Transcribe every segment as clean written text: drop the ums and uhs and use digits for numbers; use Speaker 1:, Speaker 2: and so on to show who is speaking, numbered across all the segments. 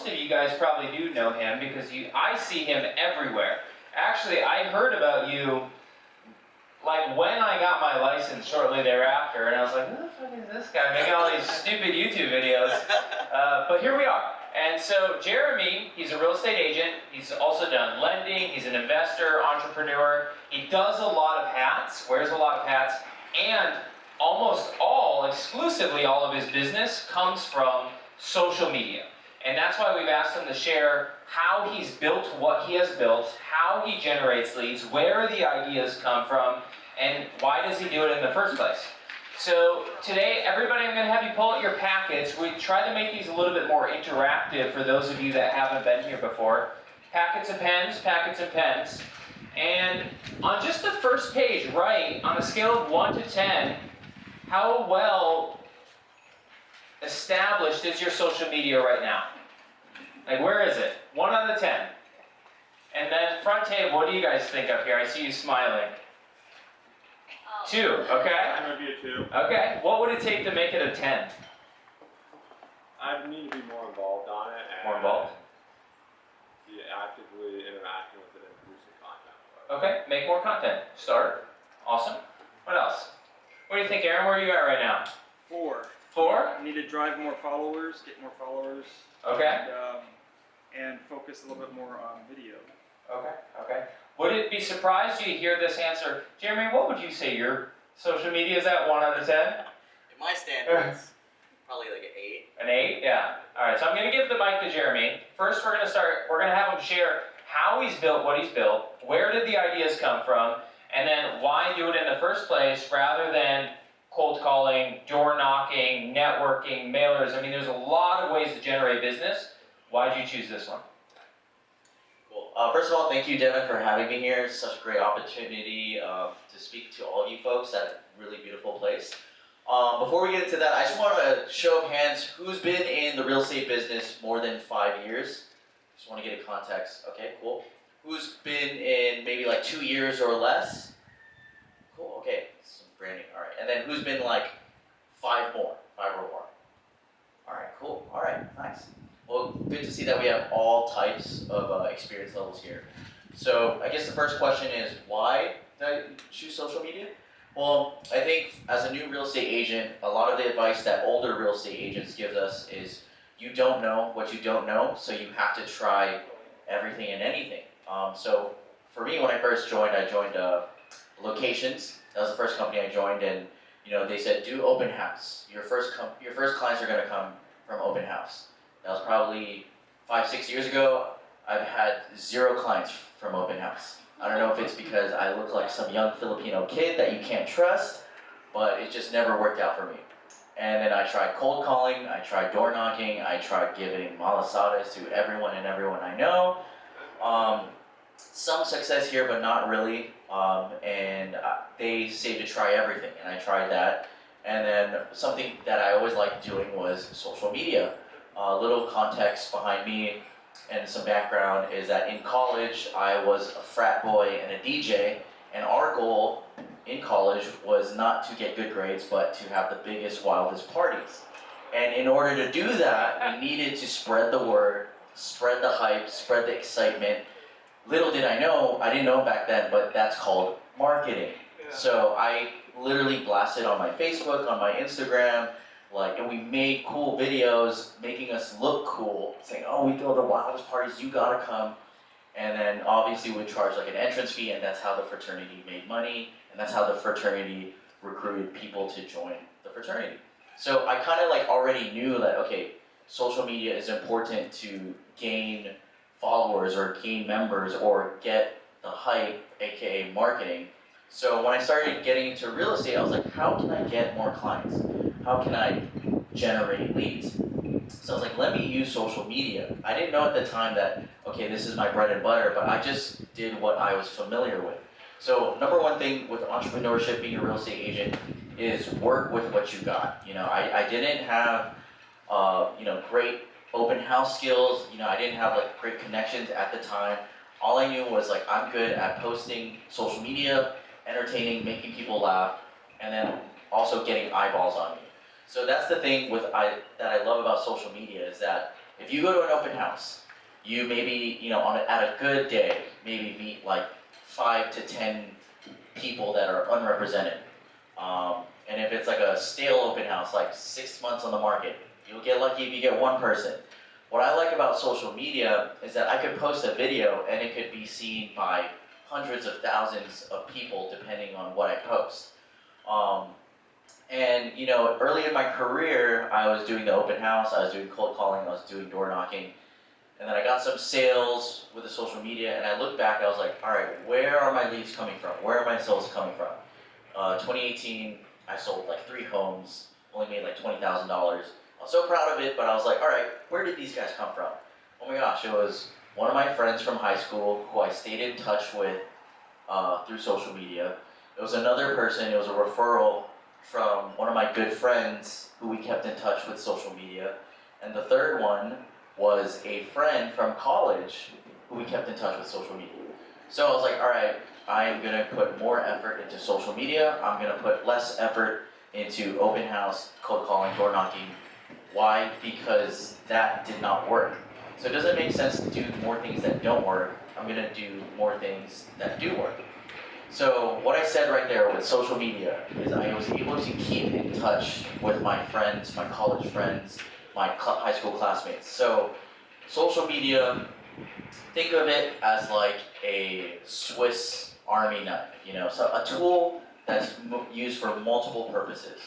Speaker 1: most of you guys probably do know him because I see him everywhere. Actually, I heard about you like when I got my license shortly thereafter, and I was like, who the fuck is this guy making all these stupid YouTube videos? But here we are. And so Jeremy, he's a real estate agent. He's also done lending. He's an investor, entrepreneur. He does a lot of hats, wears a lot of hats, and almost all, exclusively all of his business comes from social media. And that's why we've asked him to share how he's built what he has built, how he generates leads, where the ideas come from, and why does he do it in the first place. So today, everybody, I'm going to have you pull out your packets. We try to make these a little bit more interactive for those of you that haven't been here before. Packets of pens, packets of pens. And on just the first page, write, on a scale of 1 to 10, how well established is your social media right now? Like, where is it? 1 out of 10. And then front table, what do you guys think up here? I see you smiling. 2, okay?
Speaker 2: I'm going to be a 2.
Speaker 1: Okay, what would it take to make it a 10?
Speaker 2: I need to be more involved on it. And
Speaker 1: More involved?
Speaker 2: be actively interacting with it and producing content.
Speaker 1: Okay, make more content. Start. Awesome. What else? What do you think, Aaron? Where are you at right now?
Speaker 3: 4.
Speaker 1: 4?
Speaker 3: I need to drive more followers, get more followers.
Speaker 1: Okay.
Speaker 3: And focus a little bit more on video.
Speaker 1: Okay, okay. Would it be surprised you to hear this answer? Jeremy, what would you say your social media is at, 1 out of 10?
Speaker 4: In my standards, probably like an 8.
Speaker 1: An 8? Yeah. Alright, so I'm going to give the mic to Jeremy. First, we're going to have him share how he's built what he's built, where did the ideas come from, and then why do it in the first place rather than cold calling, door knocking, networking, mailers. I mean, there's a lot of ways to generate business. Why did you choose this one?
Speaker 4: Cool. First of all, thank you, Devin, for having me here. It's such a great opportunity to speak to all you folks at a really beautiful place. Before we get into that, I just want to show of hands who's been in the real estate business more than 5 years. Just want to get a context. Okay, cool. Who's been in maybe like 2 years or less? Cool, okay. Some branding, all right. And then who's been like 5 or more? All right, cool. All right, nice. Well, good to see that we have all types of experience levels here. So I guess the first question is, why did I choose social media? Well, I think as a new real estate agent, a lot of the advice that older real estate agents give us is you don't know what you don't know, so you have to try everything and anything. So for me, when I first joined, I joined Locations. That was the first company I joined, and they said do open house. Your first clients are going to come from open house. That was probably 5-6 years ago. I've had 0 clients from open house. I don't know if it's because I look like some young Filipino kid that you can't trust, but it just never worked out for me. And then I tried cold calling, I tried door knocking, I tried giving malasadas to everyone I know. Some success here, but not really. And they say to try everything, and I tried that. And then something that I always liked doing was social media. A little context behind me and some background is that in college, I was a frat boy and a DJ, and our goal in college was not to get good grades, but to have the biggest, wildest parties. And in order to do that, we needed to spread the word, spread the hype, spread the excitement. Little did I know, I didn't know back then, but that's called marketing. So I literally blasted on my Facebook, on my Instagram, and we made cool videos making us look cool, saying, oh, we throw the wildest parties, you gotta come. And then obviously we'd charge like an entrance fee, and that's how the fraternity made money, and that's how the fraternity recruited people to join the fraternity. So I kind of already knew that, okay, social media is important to gain followers or gain members or get the hype, aka marketing. So when I started getting into real estate, I was like, how can I get more clients? How can I generate leads? So I was like, let me use social media. I didn't know at the time that, okay, this is my bread and butter, but I just did what I was familiar with. So number one thing with entrepreneurship, being a real estate agent, is work with what you got. I didn't have, great open house skills. I didn't have great connections at the time. All I knew was I'm good at posting social media, entertaining, making people laugh, and then also getting eyeballs on me. So that's the thing that I love about social media is that if you go to an open house, you maybe, at a good day, maybe meet like 5 to 10 people that are unrepresented. And if it's like a stale open house, like 6 months on the market, you'll get lucky if you get one person. What I like about social media is that I could post a video and it could be seen by hundreds of thousands of people depending on what I post. And early in my career, I was doing the open house, I was doing cold calling, I was doing door knocking, and then I got some sales with the social media, and I looked back, I was like, all right, where are my leads coming from? Where are my sales coming from? 2018, I sold like 3 homes, only made like $20,000. I was so proud of it, but I was like, all right, where did these guys come from? Oh my gosh, it was one of my friends from high school who I stayed in touch with through social media. It was another person, it was a referral from one of my good friends who we kept in touch with social media. And the third one was a friend from college who we kept in touch with social media. So I was like, all right, I am gonna put more effort into social media. I'm gonna put less effort into open house, cold calling, door knocking. Why? Because that did not work. So it doesn't make sense to do more things that don't work. I'm gonna do more things that do work. So what I said right there with social media is I was able to keep in touch with my friends, my college friends, my high school classmates. So social media, think of it as like a Swiss Army knife, so a tool that's used for multiple purposes.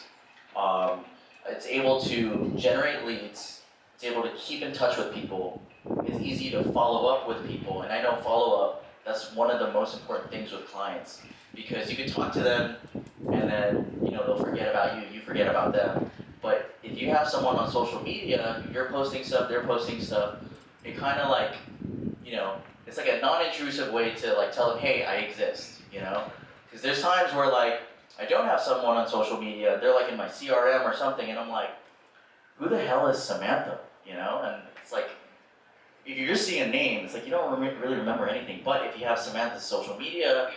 Speaker 4: It's able to generate leads, it's able to keep in touch with people, it's easy to follow up with people, and I know follow up, that's one of the most important things with clients, because you can talk to them and then they'll forget about you, you forget about them. But if you have someone on social media, you're posting stuff, they're posting stuff, it kind of like, it's like a non-intrusive way to like tell them, hey, I exist, because there's times where like I don't have someone on social media, they're like in my CRM or something, and I'm like, who the hell is Samantha, and it's like, if you're just seeing a name, it's like you don't really remember anything. But if you have Samantha's social media,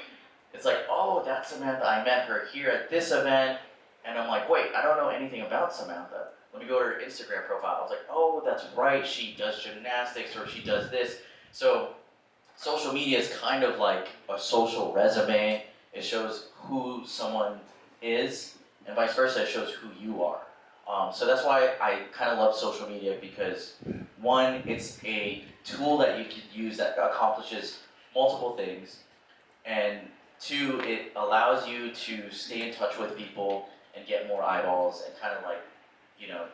Speaker 4: it's like, oh, that's Samantha. I met her here at this event. And I'm like, wait, I don't know anything about Samantha. Let me go to her Instagram profile. I was like, oh, that's right. She does gymnastics or she does this. So social media is kind of like a social resume. It shows who someone is, and vice versa, it shows who you are. So that's why I kind of love social media, because one, it's a tool that you can use that accomplishes multiple things, and two, it allows you to stay in touch with people and get more eyeballs and kind of like,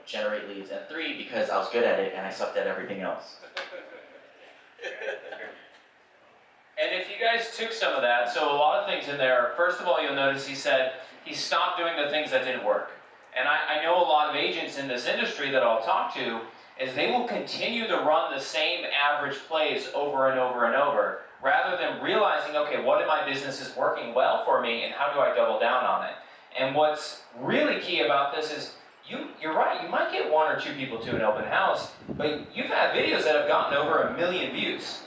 Speaker 4: generate leads. And three, because I was good at it and I sucked at everything else.
Speaker 1: And if you guys took some of that, so a lot of things in there, first of all, you'll notice he said he stopped doing the things that didn't work. And I know a lot of agents in this industry that I'll talk to, is they will continue to run the same average plays over and over and over, rather than realizing, okay, what in my business is working well for me and how do I double down on it? And what's really key about this is, you're right, you might get 1 or 2 people to an open house, but you've had videos that have gotten over 1 million views.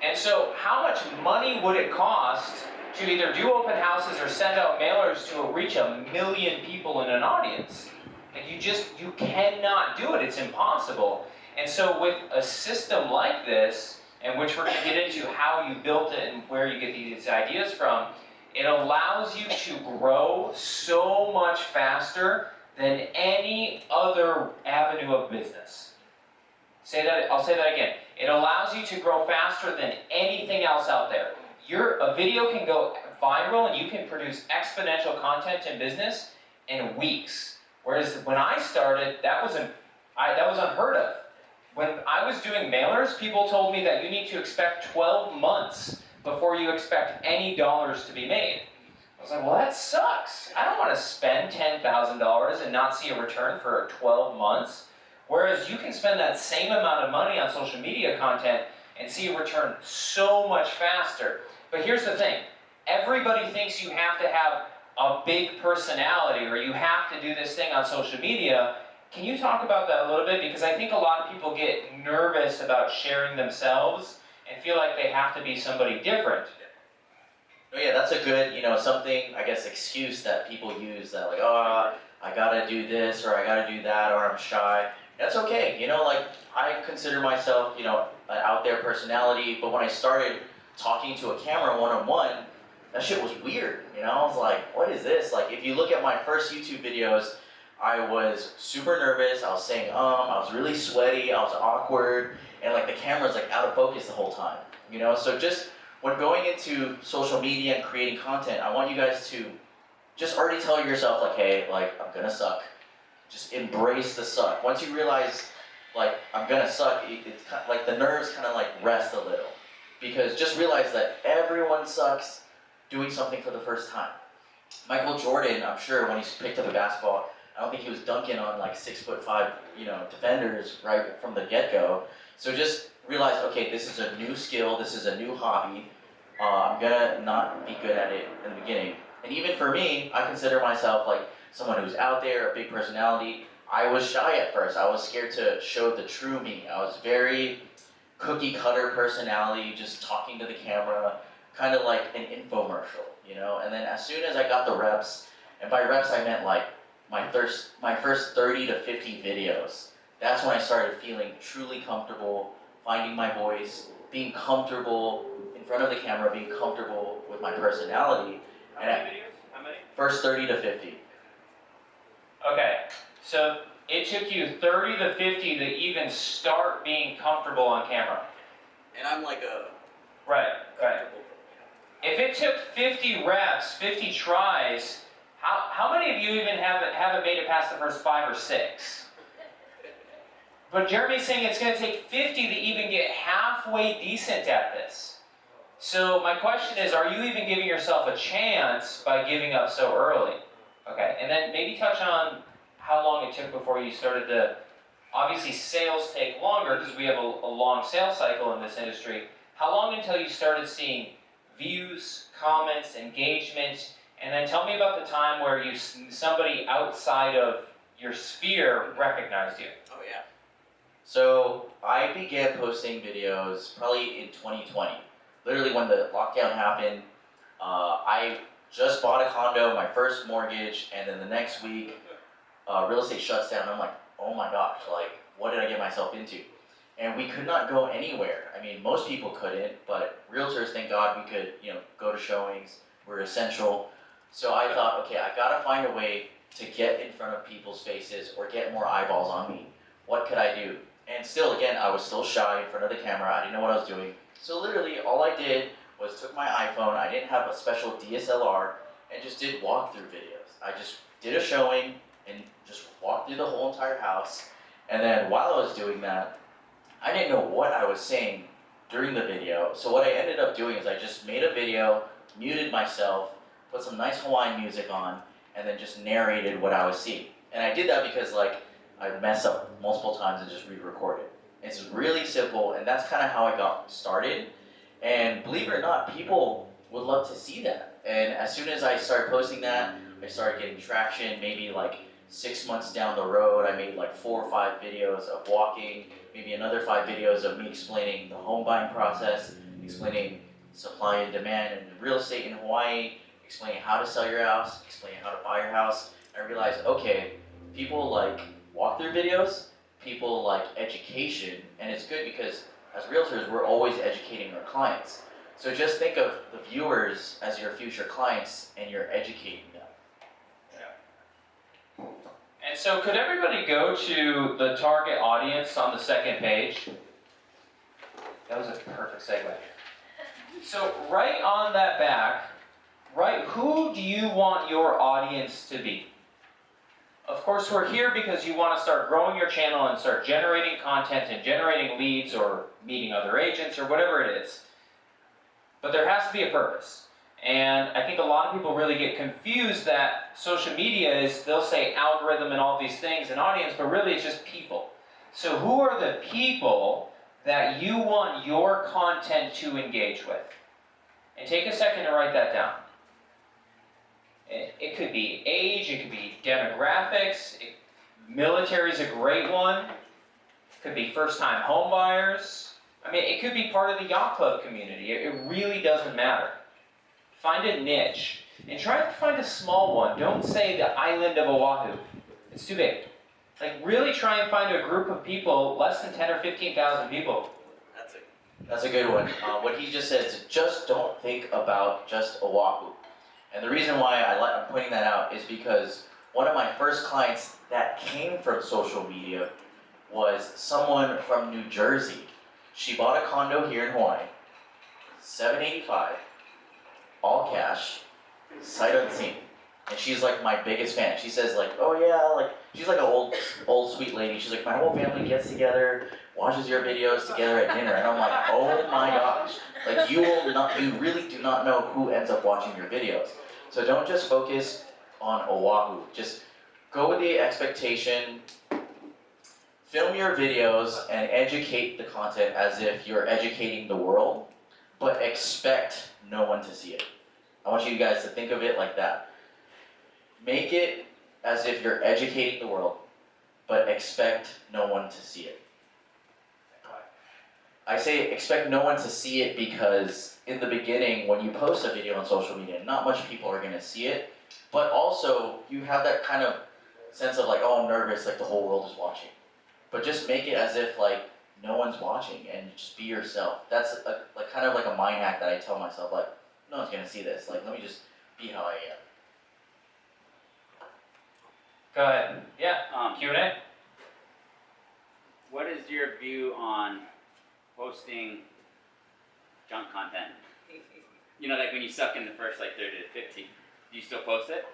Speaker 1: And so how much money would it cost to either do open houses or send out mailers to reach 1 million people in an audience? And you cannot do it, it's impossible. And so with a system like this, and which we're going to get into how you built it and where you get these ideas from, it allows you to grow so much faster than any other avenue of business. I'll say that again. It allows you to grow faster than anything else out there. A video can go viral and you can produce exponential content in business in weeks. Whereas when I started, that was unheard of. When I was doing mailers, people told me that you need to expect 12 months before you expect any dollars to be made. I was like, well, that sucks. I don't want to spend $10,000 and not see a return for 12 months. Whereas you can spend that same amount of money on social media content and see a return so much faster. But here's the thing. Everybody thinks you have to have a big personality or you have to do this thing on social media. Can you talk about that a little bit? Because I think a lot of people get nervous about sharing themselves and feel like they have to be somebody different.
Speaker 4: Oh yeah, that's a good, something, I guess, excuse that people use, that like, oh, I gotta do this or I gotta do that or I'm shy. That's okay, you know, like, I consider myself, you know, an out there personality, but when I started talking to a camera one-on-one, that shit was weird, you know? I was like, what is this? Like, if you look at my first YouTube videos, I was super nervous, I was saying, I was really sweaty, I was awkward, and like the camera's like out of focus the whole time, you know? So just when going into social media and creating content, I want you guys to just already tell yourself like, hey, like, I'm gonna suck. Just embrace the suck. Once you realize, like, I'm gonna suck, it's kind of, like the nerves kind of like rest a little. Because just realize that everyone sucks doing something for the first time. Michael Jordan, I'm sure when he picked up a basketball, I don't think he was dunking on like 6'5", you know, defenders right from the get-go. So just realize, okay, this is a new skill, this is a new hobby. I'm gonna not be good at it in the beginning. And even for me, I consider myself like someone who's out there, a big personality. I was shy at first. I was scared to show the true me. I was very cookie cutter personality, just talking to the camera, kind of like an infomercial, you know? And then as soon as I got the reps, and by reps I meant like my first 30 to 50 videos, that's when I started feeling truly comfortable, finding my voice, being comfortable in front of the camera, being comfortable with my personality.
Speaker 1: How many videos? How many?
Speaker 4: First 30 to 50.
Speaker 1: Okay, so it took you 30 to 50 to even start being comfortable on camera.
Speaker 4: And I'm like a...
Speaker 1: Right. If it took 50 reps, 50 tries, how many of you even haven't made it past the first 5 or 6? But Jeremy's saying it's going to take 50 to even get halfway decent at this. So my question is, are you even giving yourself a chance by giving up so early? Okay, and then maybe touch on how long it took before you started to, obviously sales take longer because we have a long sales cycle in this industry. How long until you started seeing views, comments, engagement, and then tell me about the time where somebody outside of your sphere recognized you.
Speaker 4: Oh yeah. So I began posting videos probably in 2020. Literally when the lockdown happened, I just bought a condo, my first mortgage, and then the next week, real estate shuts down. I'm like, oh my gosh, like, what did I get myself into? And we could not go anywhere. I mean, most people couldn't, but realtors, thank God, we could, you know, go to showings. We're essential. So I thought, okay, I gotta find a way to get in front of people's faces or get more eyeballs on me. What could I do? And still, again, I was still shy in front of the camera. I didn't know what I was doing. So literally, all I did was took my iPhone. I didn't have a special DSLR and just did walkthrough videos. I just did a showing and just walked through the whole entire house. And then while I was doing that, I didn't know what I was saying during the video. So what I ended up doing is I just made a video, muted myself, put some nice Hawaiian music on, and then just narrated what I was seeing. And I did that because like I'd mess up multiple times and just re-record it. It's really simple, and that's kind of how I got started. And believe it or not, people would love to see that. And as soon as I started posting that, I started getting traction. Maybe like 6 months down the road, I made like 4 or 5 videos of walking, maybe another 5 videos of me explaining the home buying process, explaining supply and demand and real estate in Hawaii, explaining how to sell your house, explaining how to buy your house. I realized, okay, people like walkthrough videos, people like education, and it's good because as realtors, we're always educating our clients. So just think of the viewers as your future clients and you're educating them.
Speaker 1: And so could everybody go to the target audience on the second page? That was a perfect segue. So right on that back, right, who do you want your audience to be? Of course, we're here because you want to start growing your channel and start generating content and generating leads or meeting other agents or whatever it is. But there has to be a purpose. And I think a lot of people really get confused that social media is, they'll say algorithm and all these things and audience, but really it's just people. So who are the people that you want your content to engage with? And take a second to write that down. It could be age, it could be demographics, military is a great one. It could be first-time home buyers. I mean, it could be part of the yacht club community. It really doesn't matter. Find a niche and try to find a small one. Don't say the island of Oahu. It's too big. Like really try and find a group of people, less than 10 or 15,000 people.
Speaker 4: That's a good one. What he just said is just don't think about just Oahu. And the reason why I'm pointing that out is because one of my first clients that came from social media was someone from New Jersey. She bought a condo here in Hawaii, $785, all cash, sight unseen. And she's like my biggest fan. She says like, oh yeah, like she's like an old sweet lady. She's like, my whole family gets together, watches your videos together at dinner, and I'm like, oh my gosh, like you really do not know who ends up watching your videos. So don't just focus on Oahu. Just go with the expectation. Film your videos and educate the content as if you're educating the world, but expect no one to see it. I want you guys to think of it like that. Make it as if you're educating the world, but expect no one to see it. I say expect no one to see it because in the beginning, when you post a video on social media, not much people are going to see it, but also you have that kind of sense of like, oh, I'm nervous, like the whole world is watching. But just make it as if like no one's watching and just be yourself. That's like kind of like a mind hack that I tell myself, like, no one's going to see this, like let me just be how I am.
Speaker 1: Go ahead. Yeah, Q&A.
Speaker 5: What is your view on posting junk content? You know, like when you suck in the first like 30 to 50, do you still post it?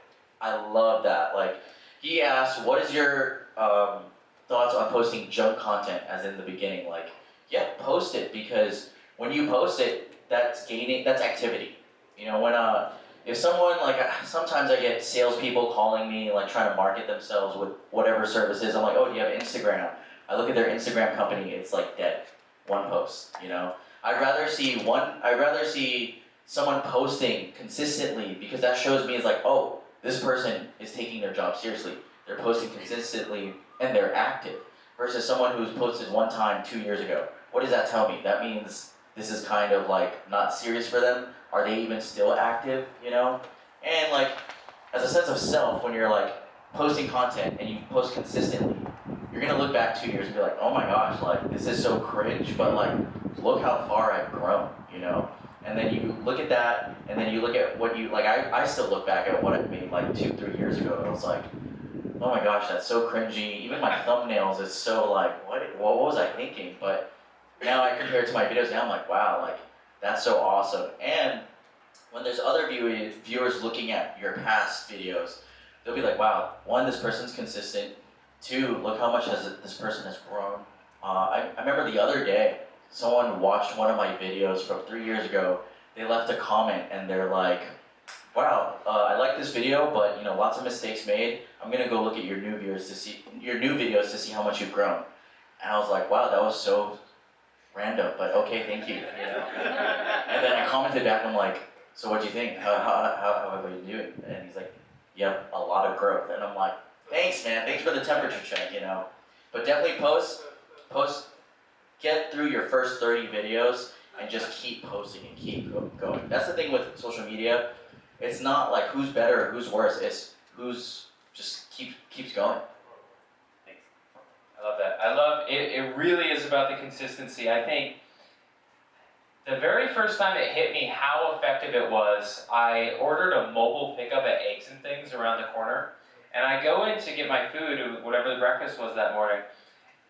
Speaker 4: I love that. Like, he asked, what is your thoughts on posting junk content, as in the beginning? Like, yeah, post it, because when you post it, that's activity. You know, when, if someone, like, sometimes I get salespeople calling me, like, trying to market themselves with whatever services. I'm like, oh, do you have Instagram? I look at their Instagram company, it's like dead. One post, you know? I'd rather see someone posting consistently, because that shows me it's like, oh, this person is taking their job seriously. They're posting consistently and they're active. Versus someone who's posted one time 2 years ago. What does that tell me? That means this is kind of like not serious for them. Are they even still active, you know? And like, as a sense of self, when you're like posting content and you post consistently, you're gonna look back 2 years and be like, oh my gosh, like this is so cringe, but like, look how far I've grown, you know? And then you look at that, and then you look at what you, like I still look back at what I made like 2-3 years ago, and I was like, oh my gosh, that's so cringy. Even my thumbnails is so like, what was I thinking? But now I compare it to my videos now, I'm like, wow, like that's so awesome. And when there's other viewers looking at your past videos, they'll be like, wow, one, this person's consistent. Two, look how much this person has grown. I remember the other day, someone watched one of my videos from 3 years ago. They left a comment and they're like, wow, I like this video, but you know, lots of mistakes made. I'm gonna go look at your new videos to see how much you've grown. And I was like, wow, that was so random, but okay, thank you. You know? And then I commented back, I'm like, so what'd you think? How have you doing? And he's like, you have a lot of growth. And I'm like, thanks, man. Thanks for the temperature check, you know. But definitely post, get through your first 30 videos and just keep posting and keep going. That's the thing with social media. It's not like who's better or who's worse. It's who's just keeps going.
Speaker 1: Thanks. I love that. I love it. It really is about the consistency. I think the very first time it hit me how effective it was, I ordered a mobile pickup at Eggs and Things around the corner. And I go in to get my food, or whatever the breakfast was that morning.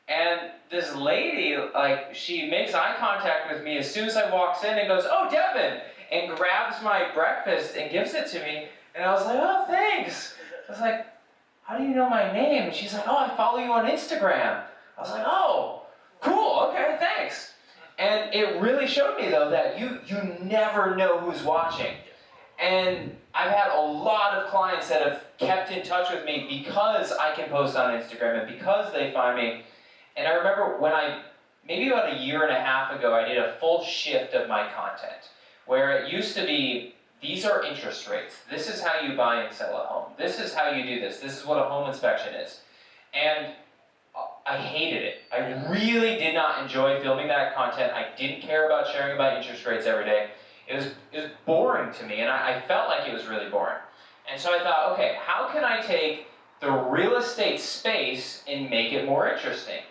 Speaker 1: And this lady, like, she makes eye contact with me as soon as I walks in and goes, oh, Devin, and grabs my breakfast and gives it to me. And I was like, oh, thanks. I was like, how do you know my name? And she's like, oh, I follow you on Instagram. I was like, oh, cool, okay, thanks. And it really showed me, though, that you never know who's watching. And I've had a lot of clients that have kept in touch with me because I can post on Instagram and because they find me. And I remember when maybe about a year and a half ago, I did a full shift of my content, where it used to be, these are interest rates. This is how you buy and sell a home. This is how you do this. This is what a home inspection is. And I hated it. I really did not enjoy filming that content. I didn't care about sharing about interest rates every day. It was boring to me, and I felt like it was really boring. And so I thought, okay, how can I take the real estate space and make it more interesting.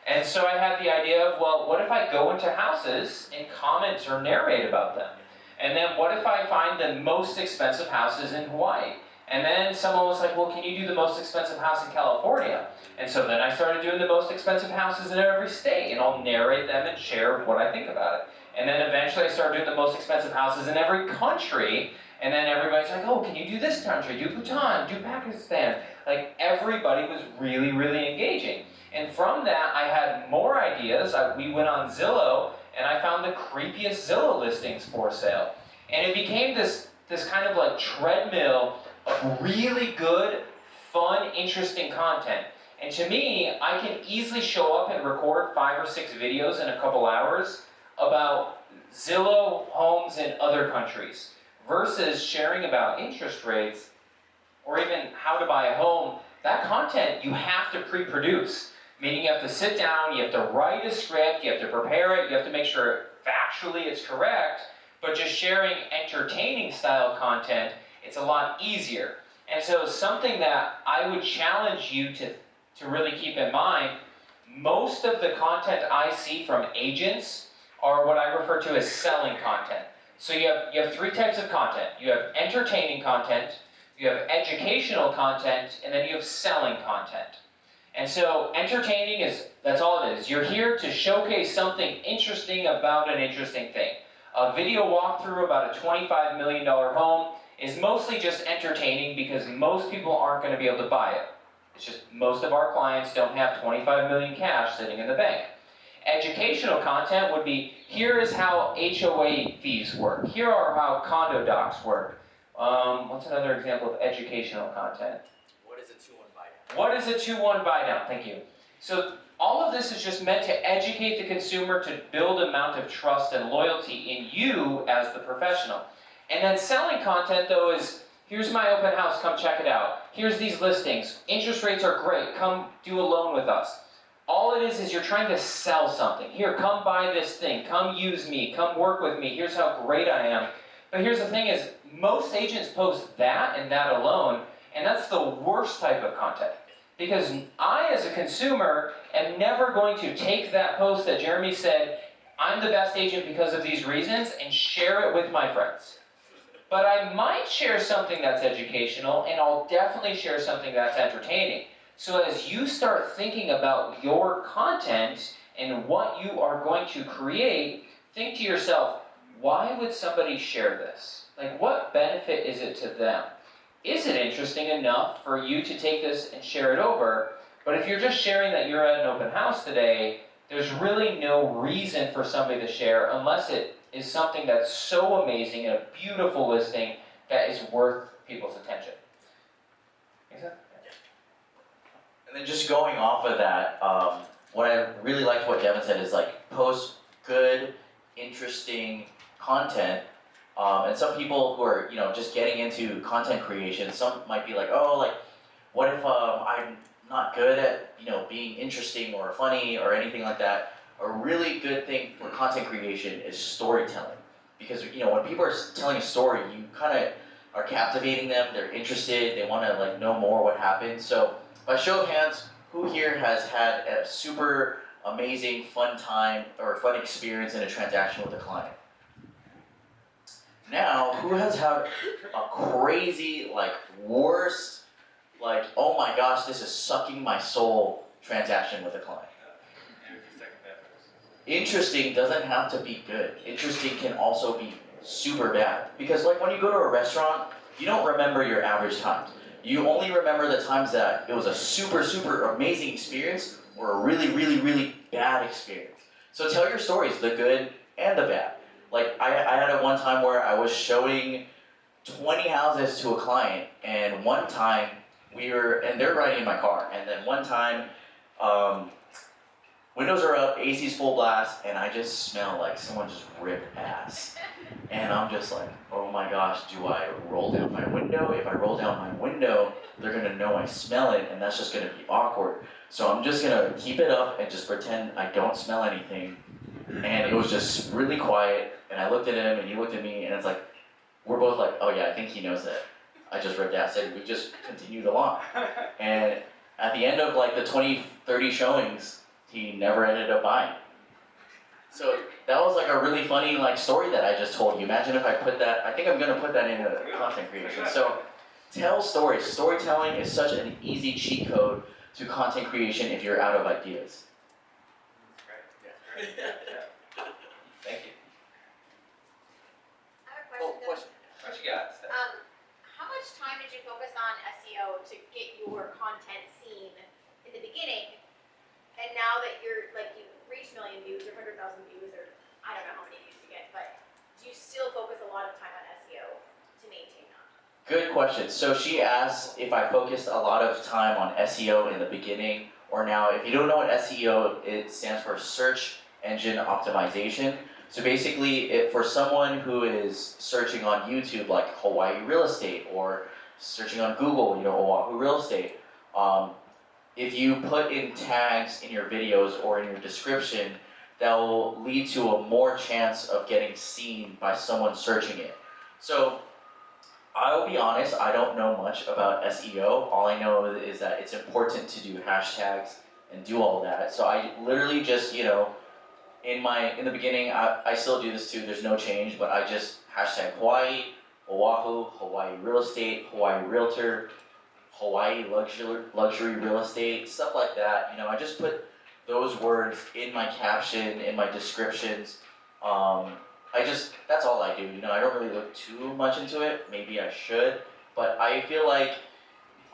Speaker 1: And so I had the idea of, well, what if I go into houses and comment or narrate about them? And then what if I find the most expensive houses in Hawaii? And then someone was like, well, can you do the most expensive house in California? And so then I started doing the most expensive houses in every state, and I'll narrate them and share what I think about it. And then eventually I started doing the most expensive houses in every country, and then everybody's like, oh, can you do this country? Do Bhutan, do Pakistan. Like, everybody was really, really engaging. And from that, I had more ideas. We went on Zillow, and I found the creepiest Zillow listings for sale. And it became this kind of like treadmill of really good, fun, interesting content. And to me, I can easily show up and record 5 or 6 videos in a couple hours about Zillow homes in other countries versus sharing about interest rates or even how to buy a home. That content you have to pre-produce, meaning you have to sit down, you have to write a script, you have to prepare it, you have to make sure factually it's correct, but just sharing entertaining style content, it's a lot easier. And so something that I would challenge you to really keep in mind, most of the content I see from agents are what I refer to as selling content. So you have 3 types of content. You have entertaining content, you have educational content, and then you have selling content. And so entertaining that's all it is. You're here to showcase something interesting about an interesting thing. A video walkthrough about a $25 million home is mostly just entertaining because most people aren't going to be able to buy it. It's just most of our clients don't have 25 million cash sitting in the bank. Educational content would be, here is how HOA fees work. Here are how condo docs work. What's another example of educational content?
Speaker 4: What is a 2-1 buy down?
Speaker 1: What is a 2-1 buy down? Thank you. So all of this is just meant to educate the consumer to build amount of trust and loyalty in you as the professional. And then selling content though is, here's my open house, come check it out. Here's these listings. Interest rates are great, come do a loan with us. All it is you're trying to sell something. Here, come buy this thing, come use me, come work with me, here's how great I am. But here's the thing is, most agents post that and that alone, and that's the worst type of content. Because I, as a consumer, am never going to take that post that Jeremy said, I'm the best agent because of these reasons, and share it with my friends. But I might share something that's educational, and I'll definitely share something that's entertaining. So as you start thinking about your content and what you are going to create, think to yourself, why would somebody share this? Like, what benefit is it to them? Is it interesting enough for you to take this and share it over? But if you're just sharing that you're at an open house today, there's really no reason for somebody to share unless it is something that's so amazing and a beautiful listing that is worth people's attention. Make sense?
Speaker 4: And then just going off of that, what I really liked what Devin said is like post good, interesting content. And some people who are just getting into content creation, some might be like, oh, like what if I'm not good at being interesting or funny or anything like that. A really good thing for content creation is storytelling, because when people are telling a story, you kind of are captivating them. They're interested. They want to like know more what happened. So by show of hands, who here has had a super amazing fun time or fun experience in a transaction with a client? Now, who has had a crazy, like worst, like oh my gosh, this is sucking my soul transaction with a client? Interesting doesn't have to be good. Interesting can also be super bad. Because like when you go to a restaurant, you don't remember your average times. You only remember the times that it was a super, super amazing experience or a really, really, really bad experience. So tell your stories, the good and the bad. Like I had a one time where I was showing 20 houses to a client, and one time and they're riding in my car, and then one time, windows are up, AC's full blast, and I just smell like someone just ripped ass. And I'm just like, oh my gosh, do I roll down my window? If I roll down my window, they're gonna know I smell it, and that's just gonna be awkward. So I'm just gonna keep it up and just pretend I don't smell anything. And it was just really quiet, and I looked at him, and he looked at me, and it's like, we're both like, oh yeah, I think he knows it. I just read that, said we just continued along. And at the end of like the 20, 30 showings, he never ended up buying. So that was like a really funny like story that I just told you. Imagine if I put that, I think I'm gonna put that into content creation. So tell stories. Storytelling is such an easy cheat code to content creation if you're out of ideas.
Speaker 5: That's great.
Speaker 4: Thank you.
Speaker 6: I have a question.
Speaker 1: What you got, Steph?
Speaker 6: How much time did you focus on SEO to get your content seen in the beginning? And now that you're like you reach 1 million views or 100,000 views or I don't know how many views you get, but do you still focus a lot of time on SEO to maintain that?
Speaker 4: Good question. So she asked if I focused a lot of time on SEO in the beginning or now. If you don't know what SEO, it stands for search engine optimization. So basically, for someone who is searching on YouTube, like Hawaii real estate, or searching on Google, Oahu real estate, if you put in tags in your videos or in your description, that will lead to a more chance of getting seen by someone searching it. So I'll be honest, I don't know much about SEO. All I know is that it's important to do hashtags and do all that. So I literally just, in the beginning, I still do this too, there's no change, but I just hashtag Hawaii, Oahu, Hawaii real estate, Hawaii realtor, Hawaii luxury real estate, stuff like that. I just put those words in my caption, in my descriptions. That's all I do. I don't really look too much into it. Maybe I should, but I feel like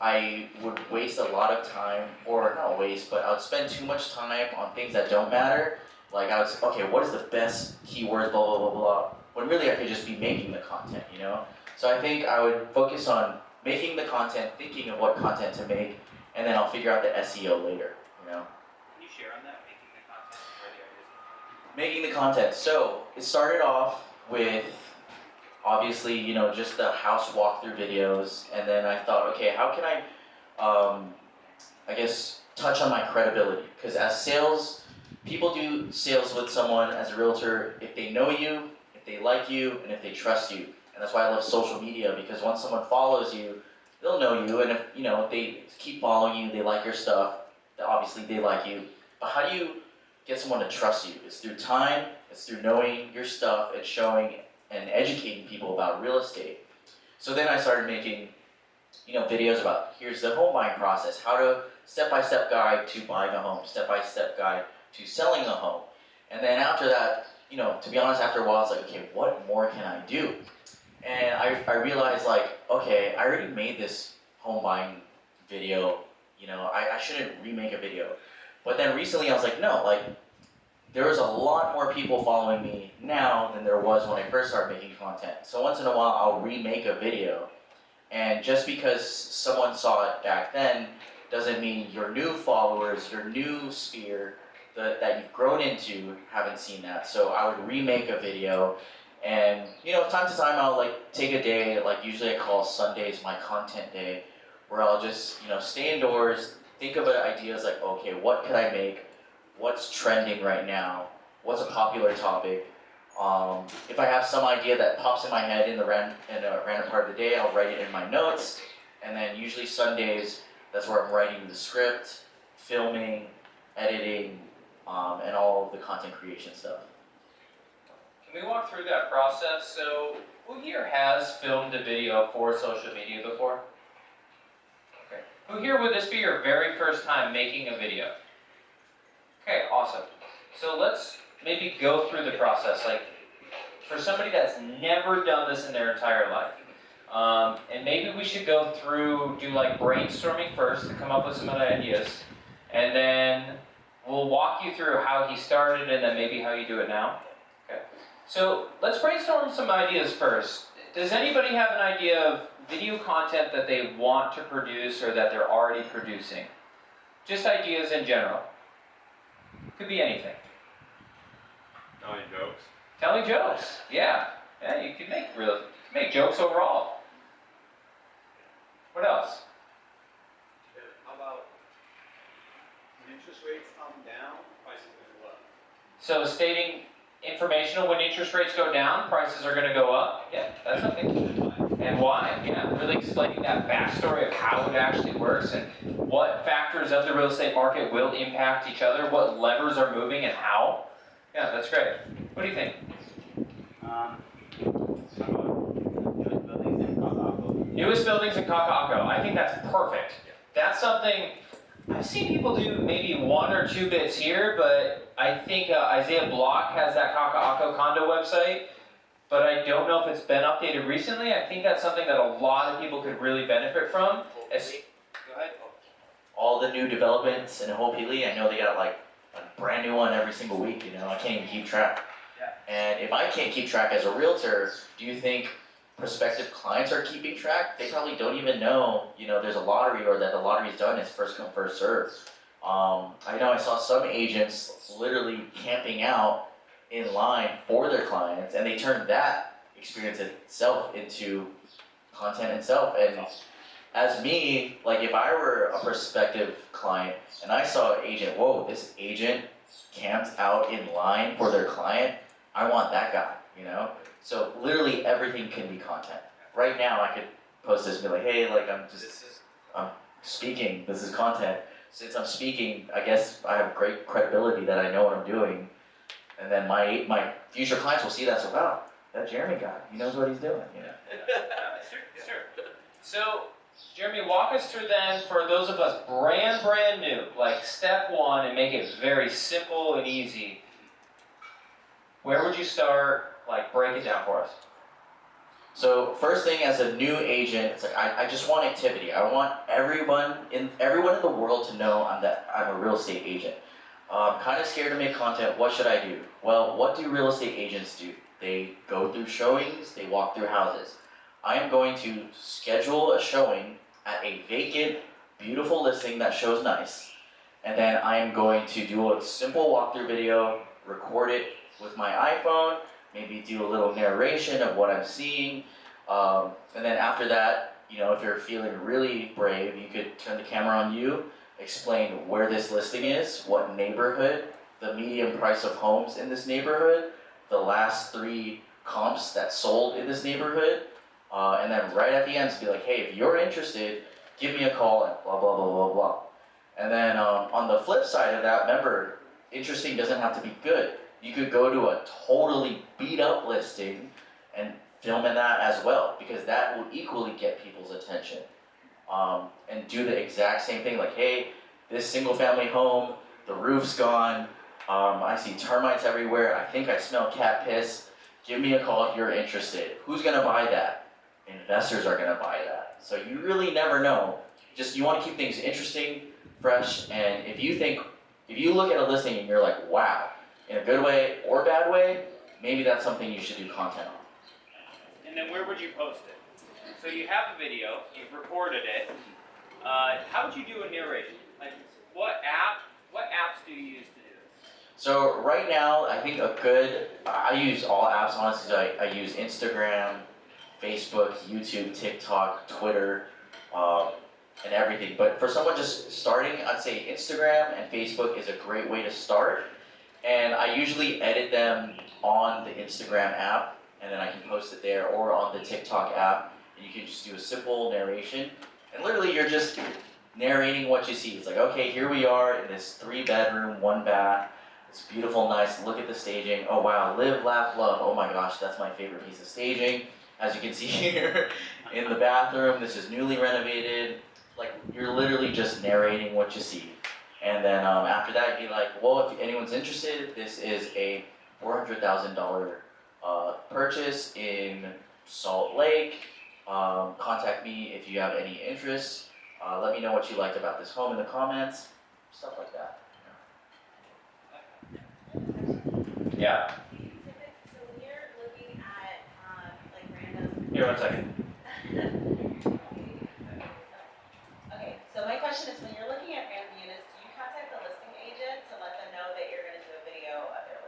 Speaker 4: I would waste a lot of time, or not waste, but I would spend too much time on things that don't matter. Like I would say, okay, what is the best keyword, blah, blah, blah, blah, when really I could just be making the content, So I think I would focus on making the content, thinking of what content to make, and then I'll figure out the SEO later,
Speaker 5: Can you share on that, making the content, where the ideas come from?
Speaker 4: Making the content. So it started off with obviously, just the house walkthrough videos, and then I thought, okay, how can I guess, touch on my credibility? Because as people do sales with someone as a realtor if they know you, if they like you, and if they trust you. And that's why I love social media, because once someone follows you, they'll know you, and if they keep following you, they like your stuff, then obviously they like you. But how do you get someone to trust you? It's through time, it's through knowing your stuff and showing and educating people about real estate. So then I started making, videos about here's the home buying process, how to step-by-step guide to buying a home, step-by-step guide to selling a home. And then after that, to be honest, after a while, I was like, okay, what more can I do? And I realized like, okay, I already made this home buying video, I shouldn't remake a video. But then recently I was like, no, like, there is a lot more people following me now than there was when I first started making content. So once in a while, I'll remake a video. And just because someone saw it back then, doesn't mean your new followers, your new sphere that you've grown into haven't seen that. So I would remake a video, and time to time I'll like take a day, like usually I call Sundays my content day, where I'll just stay indoors, think about ideas like, okay, what could I make? What's trending right now? What's a popular topic? If I have some idea that pops in my head in a random part of the day, I'll write it in my notes. And then usually Sundays, that's where I'm writing the script, filming, editing, and all of the content creation stuff.
Speaker 1: Can we walk through that process? So, who here has filmed a video for social media before? Okay. Who here would this be your very first time making a video? Okay, awesome. So let's maybe go through the process. Like, for somebody that's never done this in their entire life, and maybe we should go through, do like brainstorming first to come up with some other ideas, and then we'll walk you through how he started and then maybe how you do it now. Okay. So let's brainstorm some ideas first. Does anybody have an idea of video content that they want to produce or that they're already producing? Just ideas in general. Could be anything.
Speaker 2: Telling jokes.
Speaker 1: Telling jokes. Yeah, you could make jokes overall. What else?
Speaker 7: How about when interest rates come down, prices are going to go up?
Speaker 1: So stating informational, when interest rates go down, prices are going to go up. Yeah, that's something. And why? Yeah, really explaining that backstory of how it actually works and what factors of the real estate market will impact each other, what levers are moving and how. Yeah, that's great. What do you think?
Speaker 5: How about newest buildings in Colorado?
Speaker 1: Newest buildings in Kaka'ako. I think that's perfect. That's something I've seen people do maybe 1 or 2 bits here, but I think Isaiah Block has that Kaka'ako condo website, but I don't know if it's been updated recently. I think that's something that a lot of people could really benefit from. Go ahead.
Speaker 4: All the new developments in Ho'opili, I know they got like a brand new one every single week, I can't even keep track.
Speaker 1: Yeah.
Speaker 4: And if I can't keep track as a realtor, do you think prospective clients are keeping track? They probably don't even know, there's a lottery or that the lottery's done, it's first come, first serve. I know I saw some agents literally camping out in line for their clients, and they turned that experience itself into content itself. And as me, like if I were a prospective client and I saw an agent, whoa, this agent camped out in line for their client, I want that guy, So literally everything can be content. Right now I could post this and be like, hey, like I'm speaking, this is content. Since I'm speaking, I guess I have great credibility that I know what I'm doing. And then my future clients will see that, so wow, that Jeremy guy, he knows what he's doing,
Speaker 1: Sure. So, Jeremy, walk us through then, for those of us brand new, like step 1 and make it very simple and easy. Where would you start? Like, break it down for us.
Speaker 4: So first thing, as a new agent, it's like I just want activity. I want everyone in the world to know I'm a real estate agent. I'm kind of scared to make content. What should I do? Well, what do real estate agents do? They go through showings. They walk through houses. I am going to schedule a showing at a vacant, beautiful listing that shows nice, and then I am going to do a simple walkthrough video, record it with my iPhone. Maybe do a little narration of what I'm seeing, and then after that, if you're feeling really brave, you could turn the camera on you, explain where this listing is, what neighborhood, the median price of homes in this neighborhood, the last 3 comps that sold in this neighborhood, and then right at the end, be like, hey, if you're interested, give me a call and blah, blah, blah, blah, blah. And then on the flip side of that, remember, interesting doesn't have to be good. You could go to a totally beat up listing and film in that as well, because that will equally get people's attention. And do the exact same thing, like, hey, this single family home, the roof's gone, I see termites everywhere, I think I smell cat piss, give me a call if you're interested. Who's gonna buy that? Investors are gonna buy that. So you really never know. You wanna keep things interesting, fresh, and if you look at a listing and you're like, wow, in a good way or bad way, maybe that's something you should do content on.
Speaker 5: And then where would you post it? So you have a video, you've recorded it. How would you do a narration? Like, what apps do you use to do this?
Speaker 4: So right now, I think I use all apps, honestly. So I use Instagram, Facebook, YouTube, TikTok, Twitter, and everything. But for someone just starting, I'd say Instagram and Facebook is a great way to start. And I usually edit them on the Instagram app, and then I can post it there, or on the TikTok app, and you can just do a simple narration. And literally you're just narrating what you see. It's like, okay, here we are in this 3-bedroom, 1-bath. It's beautiful, nice, look at the staging. Oh wow, live, laugh, love. Oh my gosh, that's my favorite piece of staging. As you can see here in the bathroom, this is newly renovated. Like, you're literally just narrating what you see. And then after that, you'd be like, well, if anyone's interested, this is a $400,000 purchase in Salt Lake. Contact me if you have any interest. Let me know what you liked about this home in the comments. Stuff like that.
Speaker 1: Yeah.
Speaker 6: So when you're looking at like random.
Speaker 1: Here, 1 second.
Speaker 8: Okay, so my question is, when you're looking at random units, do you contact the listing agent to let them know that you're going to do a video of their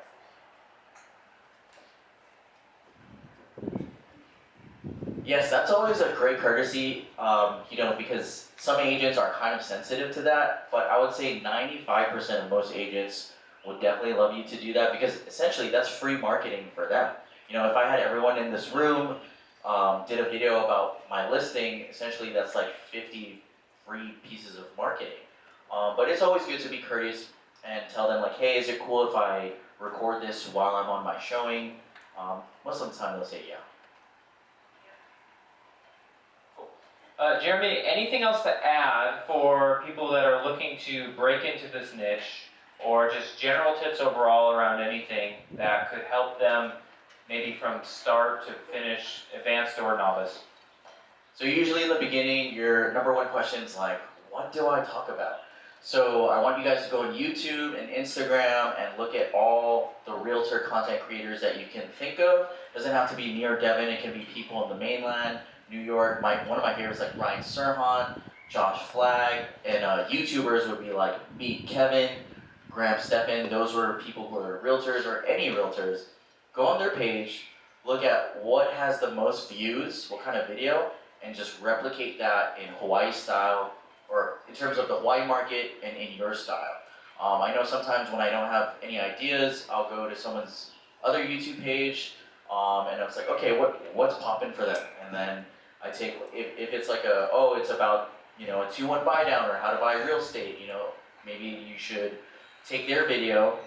Speaker 8: listing?
Speaker 4: Yes, that's always a great courtesy, because some agents are kind of sensitive to that, but I would say 95% of most agents would definitely love you to do that, because essentially that's free marketing for them. If I had everyone in this room did a video about my listing. Essentially, that's like 50 free pieces of marketing. But it's always good to be courteous and tell them like, hey, is it cool if I record this while I'm on my showing? Most of the time they'll say yeah.
Speaker 1: Jeremy, anything else to add for people that are looking to break into this niche, or just general tips overall around anything that could help them maybe from start to finish, advanced or novice?
Speaker 4: So usually in the beginning, your number one question is like, what do I talk about? So I want you guys to go on YouTube and Instagram and look at all the realtor content creators that you can think of. Doesn't have to be near Devon, it can be people in the mainland, New York. One of my favorites like Ryan Serhan, Josh Flagg, and YouTubers would be like Meet Kevin, Graham Stephan. Those were people who are realtors or any realtors. Go on their page, look at what has the most views, what kind of video, and just replicate that in Hawaii style, or in terms of the Hawaii market and in your style. I know sometimes when I don't have any ideas, I'll go to someone's other YouTube page, and it's like, okay, what's popping for them? And then I take, if it's like it's about, a 2-1 buy down or how to buy real estate, maybe you should take their video,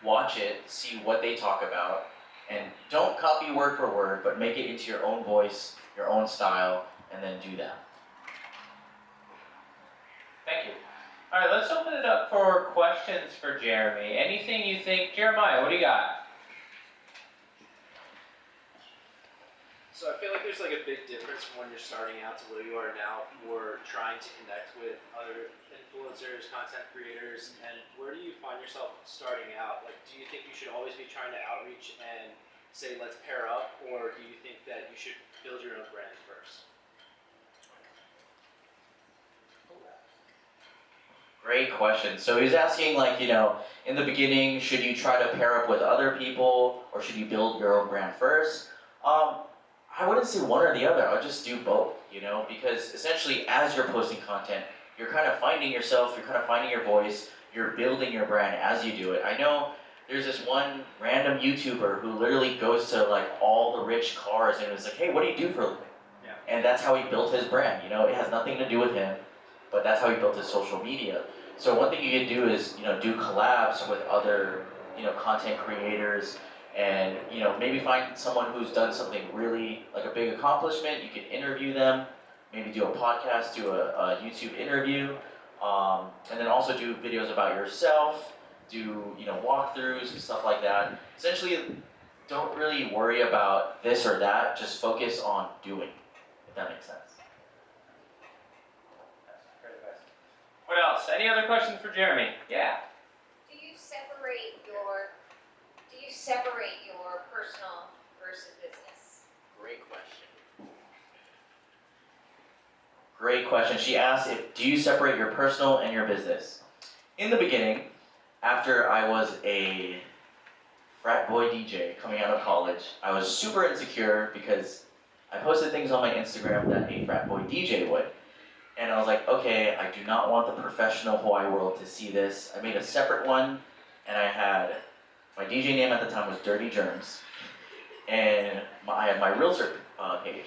Speaker 4: watch it, see what they talk about, and don't copy word for word, but make it into your own voice, your own style, and then do that.
Speaker 1: Thank you. All right, let's open it up for questions for Jeremy. Anything you think, Jeremiah, what do you got?
Speaker 9: So I feel like there's like a big difference from when you're starting out to where you are now for trying to connect with other influencers, content creators, and where do you find yourself starting out? Like, do you think you should always be trying to outreach and say, let's pair up, or do you think that you should build your own brand first?
Speaker 4: Great question. So he's asking like, in the beginning, should you try to pair up with other people or should you build your own brand first? I wouldn't say one or the other. I would just do both, because essentially as you're posting content, you're kind of finding yourself, you're kind of finding your voice, you're building your brand as you do it. I know there's this one random YouTuber who literally goes to like all the rich cars and was like, hey, what do you do for a living?
Speaker 9: Yeah.
Speaker 4: And that's how he built his brand. It has nothing to do with him, but that's how he built his social media. So one thing you can do is, do collabs with other, content creators, and maybe find someone who's done something really like a big accomplishment. You can interview them, maybe do a podcast, do a YouTube interview, and then also do videos about yourself, do walkthroughs and stuff like that. Essentially, don't really worry about this or that, just focus on doing, if that makes sense.
Speaker 1: What else? Any other questions for Jeremy? Yeah.
Speaker 6: Do you separate your personal versus business?
Speaker 4: Great question. Great question. She asked do you separate your personal and your business? In the beginning, after I was a frat boy DJ coming out of college, I was super insecure because I posted things on my Instagram that a frat boy DJ would. And I was like, okay, I do not want the professional Hawaii world to see this. I made a separate one, and I had, my DJ name at the time was Dirty Germs, and I had my realtor page.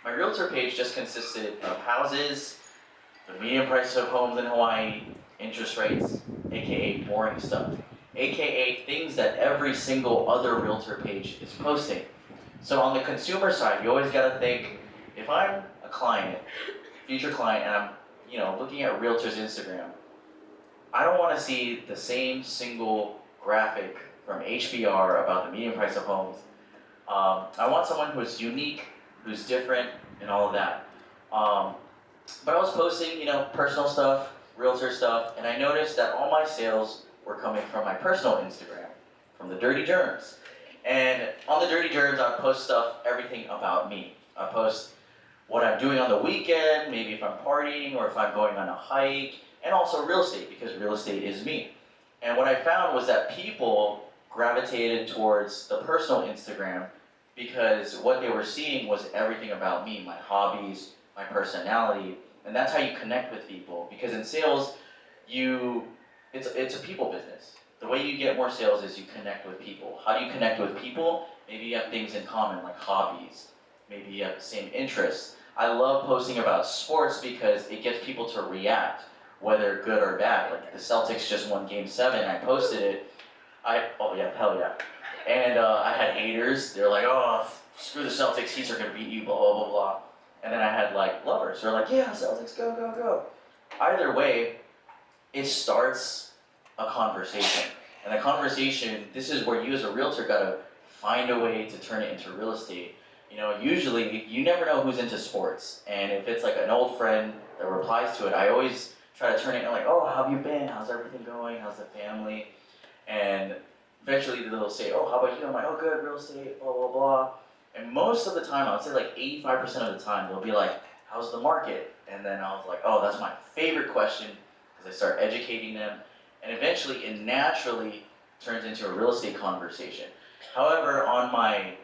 Speaker 4: My realtor page just consisted of houses, the median price of homes in Hawaii, interest rates, aka boring stuff, aka things that every single other realtor page is posting. So on the consumer side, you always gotta think, if I'm a client, future client, and I'm looking at realtors' Instagram, I don't want to see the same single graphic from HBR about the median price of homes. I want someone who's unique, who's different, and all of that. But I was posting, personal stuff, realtor stuff, and I noticed that all my sales were coming from my personal Instagram, from the Dirty Germs. And on the Dirty Germs, I post stuff, everything about me. I post what I'm doing on the weekend, maybe if I'm partying or if I'm going on a hike, and also real estate, because real estate is me. And what I found was that people gravitated towards the personal Instagram because what they were seeing was everything about me, my hobbies, my personality, and that's how you connect with people. Because in sales, it's a people business. The way you get more sales is you connect with people. How do you connect with people? Maybe you have things in common like hobbies. maybe you have the same interests. I love posting about sports because it gets people to react, whether good or bad. Like the Celtics just won Game 7, I posted it. Oh yeah, hell yeah. And I had haters. They're like, oh, screw the Celtics, Heat are gonna beat you, blah blah blah blah. And then I had like lovers. They're like, yeah, Celtics, go go go. Either way, it starts a conversation. And the conversation, this is where you as a realtor gotta find a way to turn it into real estate. You know, usually you never know who's into sports. And if it's like an old friend that replies to it, I always try to turn it into like, oh, how have you been? How's everything going? How's the family? And eventually they'll say, oh, how about you? I'm like, oh, good, real estate, blah, blah, blah. And most of the time, I would say like 85% of the time, they'll be like, how's the market? And then I was like, oh, that's my favorite question, because I start educating them. And eventually, it naturally turns into a real estate conversation. However, on my,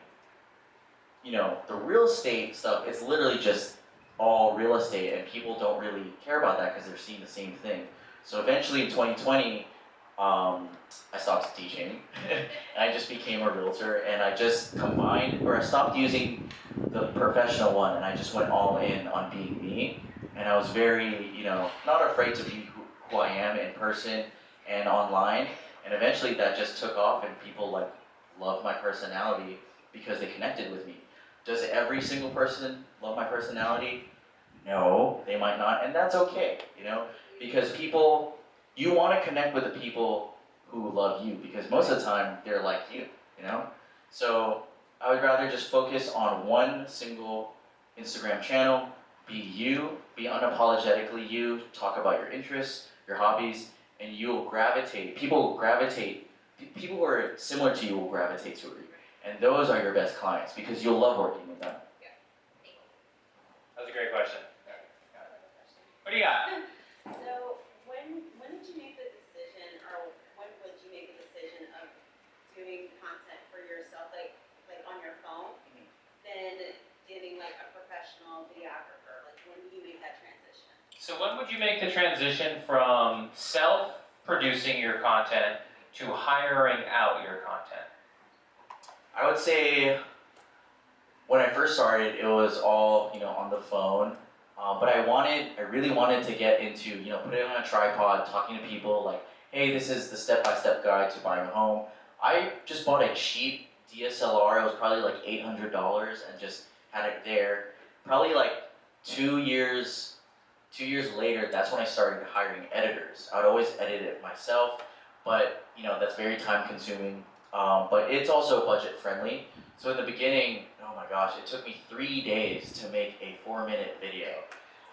Speaker 4: the real estate stuff, it's literally just all real estate, and people don't really care about that because they're seeing the same thing. So eventually in 2020, I stopped teaching, and I just became a realtor, and I just I stopped using the professional one, and I just went all in on being me. And I was very, not afraid to be who I am in person and online. And eventually that just took off, and people loved my personality because they connected with me. Does every single person love my personality? No, they might not, and that's okay, because you want to connect with the people who love you, because most of the time they're like you, So I would rather just focus on one single Instagram channel, be you, be unapologetically you, talk about your interests, your hobbies, and people who are similar to you will gravitate to you. And those are your best clients because you'll love working with them.
Speaker 5: That was a great question. What do you got?
Speaker 8: So when did you make the decision, or when would you make the decision of doing content for yourself, like on your phone, then getting like a professional videographer? Like when did you make that transition?
Speaker 1: So when would you make the transition from self-producing your content to hiring out your content?
Speaker 4: I would say when I first started, it was all on the phone. But I really wanted to get into putting it on a tripod, talking to people like, hey, this is the step-by-step guide to buying a home. I just bought a cheap DSLR. It was probably like $800 and just had it there. Probably like 2 years later, that's when I started hiring editors. I would always edit it myself, but that's very time consuming. But it's also budget friendly. So in the beginning, oh my gosh, it took me 3 days to make a 4-minute video.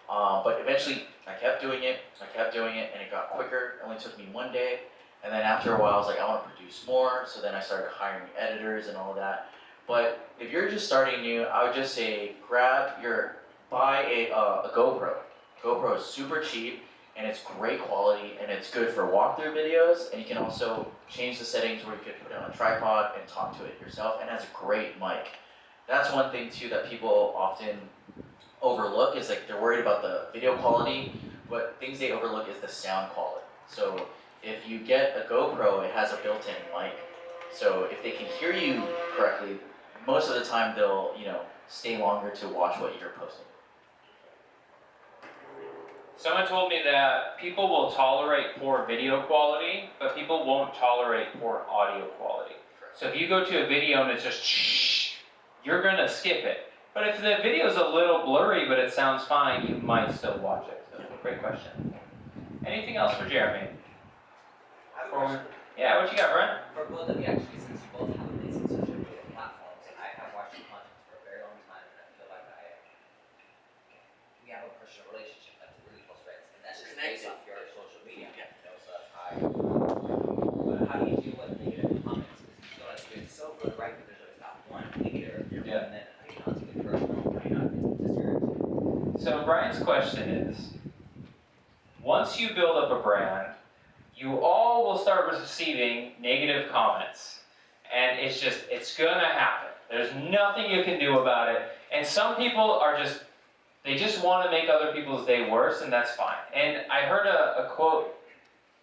Speaker 4: But eventually I kept doing it, and it got quicker. It only took me 1 day. And then after a while, I was like, I want to produce more. So then I started hiring editors and all of that. But if you're just starting new, I would just say buy a GoPro. GoPro is super cheap, and it's great quality, and it's good for walkthrough videos, and you can also change the settings where you could put it on a tripod and talk to it yourself, and it has a great mic. That's one thing too that people often overlook, is like they're worried about the video quality, but things they overlook is the sound quality. So if you get a GoPro, it has a built-in mic, so if they can hear you correctly, most of the time they'll stay longer to watch what you're posting.
Speaker 1: Someone told me that people will tolerate poor video quality, but people won't tolerate poor audio quality. So if you go to a video and it's just shh, you're gonna skip it. But if the video's a little blurry but it sounds fine, you might still watch it. So great question. Anything else for Jeremy?
Speaker 10: I have a question.
Speaker 1: Yeah, what you got, Brent?
Speaker 10: For both of you, actually, since you both have amazing social media platforms, I have watched your content for a very long time, and I feel like we have a personal relationship, like really close friends, and that's just based off your social media, so that's how But how do you deal with negative comments? Because you feel like it's so good, right? But there's always that one hater, and then how do you not take it personal? How do you not get discouraged?
Speaker 1: So Brian's question is, once you build up a brand, you all will start receiving negative comments. And it's gonna happen. There's nothing you can do about it. And some people they just want to make other people's day worse, and that's fine. And I heard a quote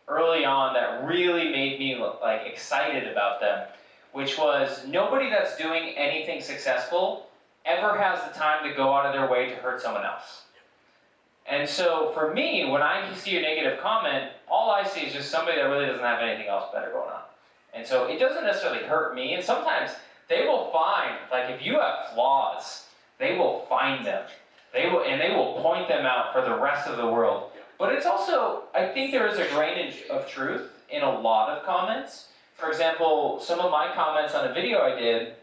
Speaker 1: early on that really made me excited about them, which was, nobody that's doing anything successful ever has the time to go out of their way to hurt someone else. And so for me, when I see a negative comment, all I see is just somebody that really doesn't have anything else better going on. And so it doesn't necessarily hurt me, and sometimes they will find, like if you have flaws, they will find them. They will point them out for the rest of the world. But it's also, I think there is a grain of truth in a lot of comments. For example, some of my comments on a video I did,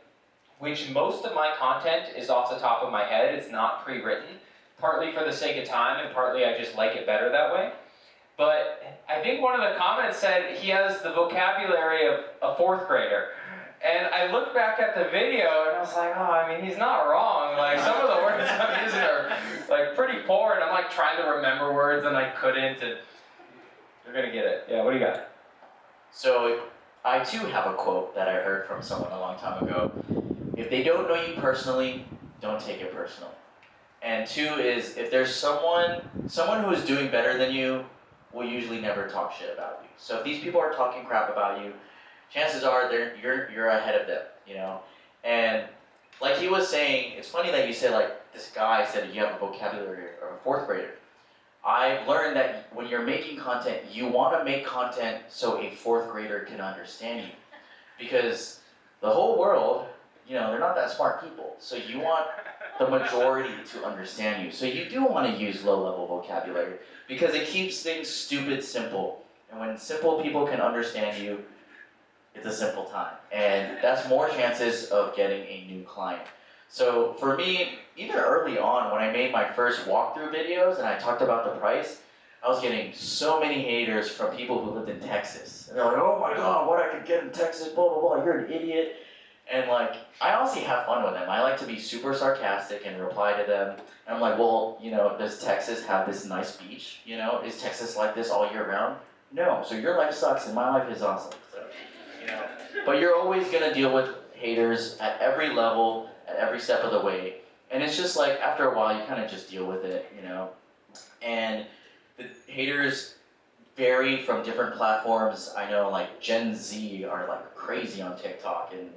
Speaker 1: which most of my content is off the top of my head, it's not pre-written, partly for the sake of time and partly I just like it better that way. But I think one of the comments said he has the vocabulary of a 4th grader. And I looked back at the video and I was like, oh, I mean, he's not wrong. Like, some of the words I'm using are like pretty poor, and I'm like trying to remember words and I couldn't, and you're gonna get it. Yeah, what do you got?
Speaker 4: So I too have a quote that I heard from someone a long time ago. If they don't know you personally, don't take it personal. And 2 is, if there's someone who is doing better than you will usually never talk shit about you. So if these people are talking crap about you, chances are you're ahead of them, you know? And like he was saying, it's funny that you said, like, this guy said you have a vocabulary of a 4th grader. I've learned that when you're making content, you want to make content so a 4th grader can understand you. Because the whole world, you know, they're not that smart people. So you want the majority to understand you. So you do want to use low-level vocabulary because it keeps things stupid simple. And when simple people can understand you, it's a simple time. And that's more chances of getting a new client. So for me, even early on when I made my first walkthrough videos and I talked about the price, I was getting so many haters from people who lived in Texas. And they're like, oh my God, what I could get in Texas, blah, blah, blah, you're an idiot. And like, I honestly have fun with them. I like to be super sarcastic and reply to them. And I'm like, well, you know, does Texas have this nice beach? You know, is Texas like this all year round? No, so your life sucks and my life is awesome. So, you know, but you're always gonna deal with haters at every level, at every step of the way. And it's just like, after a while, you kind of just deal with it, you know? And the haters vary from different platforms. I know like Gen Z are like crazy on TikTok, and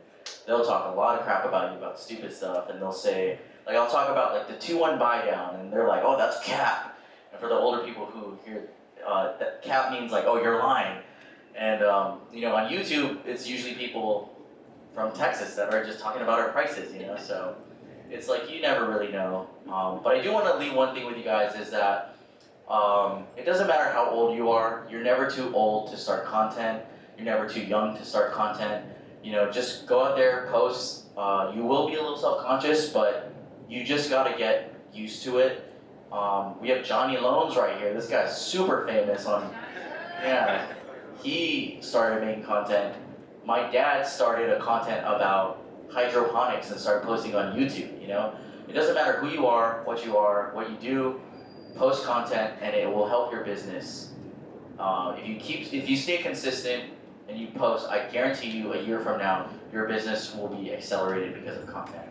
Speaker 4: they'll talk a lot of crap about you about stupid stuff, and they'll say, like, I'll talk about like the 2-1 buy down, and they're like, oh, that's cap. And for the older people who hear that cap means like, oh, you're lying. And you know, on YouTube, it's usually people from Texas that are just talking about our prices, you know, so it's like you never really know. But I do want to leave one thing with you guys is that it doesn't matter how old you are, you're never too old to start content, you're never too young to start content. You know, just go out there, post. You will be a little self-conscious, but you just gotta get used to it. We have Johnny Loans right here. This guy's super famous on, yeah. He started making content. My dad started a content about hydroponics and started posting on YouTube, you know? It doesn't matter who you are, what you do, post content and it will help your business. If you stay consistent and you post, I guarantee you a year from now, your business will be accelerated because of content.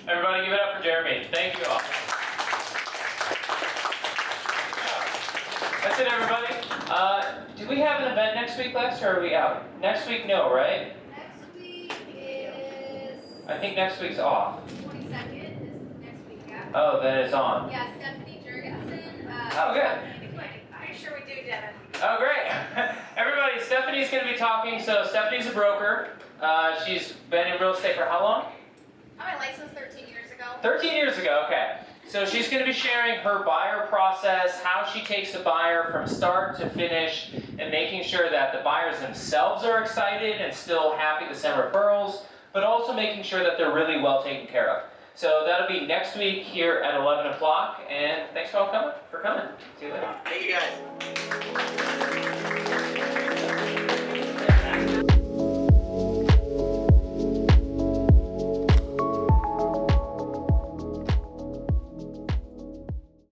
Speaker 1: Everybody give it up for Jeremy. Thank you all. That's it, everybody. Do we have an event next week, Lex, or are we out? Next week, no, right?
Speaker 6: Next week is
Speaker 1: I think next week's off.
Speaker 6: 22nd is next week, yeah.
Speaker 1: Oh, then it's on.
Speaker 6: Yeah, Stephanie Jurgensen.
Speaker 1: Oh, good.
Speaker 6: Pretty sure we do, Devin.
Speaker 1: Oh, great. Everybody, Stephanie's going to be talking. So Stephanie's a broker. She's been in real estate for how long?
Speaker 6: I got my license 13 years ago.
Speaker 1: 13 years ago, okay. So she's going to be sharing her buyer process, how she takes a buyer from start to finish, and making sure that the buyers themselves are excited and still happy to send referrals, but also making sure that they're really well taken care of. So that'll be next week here at 11 o'clock, and thanks for all for coming. See you later.
Speaker 4: Thank you guys.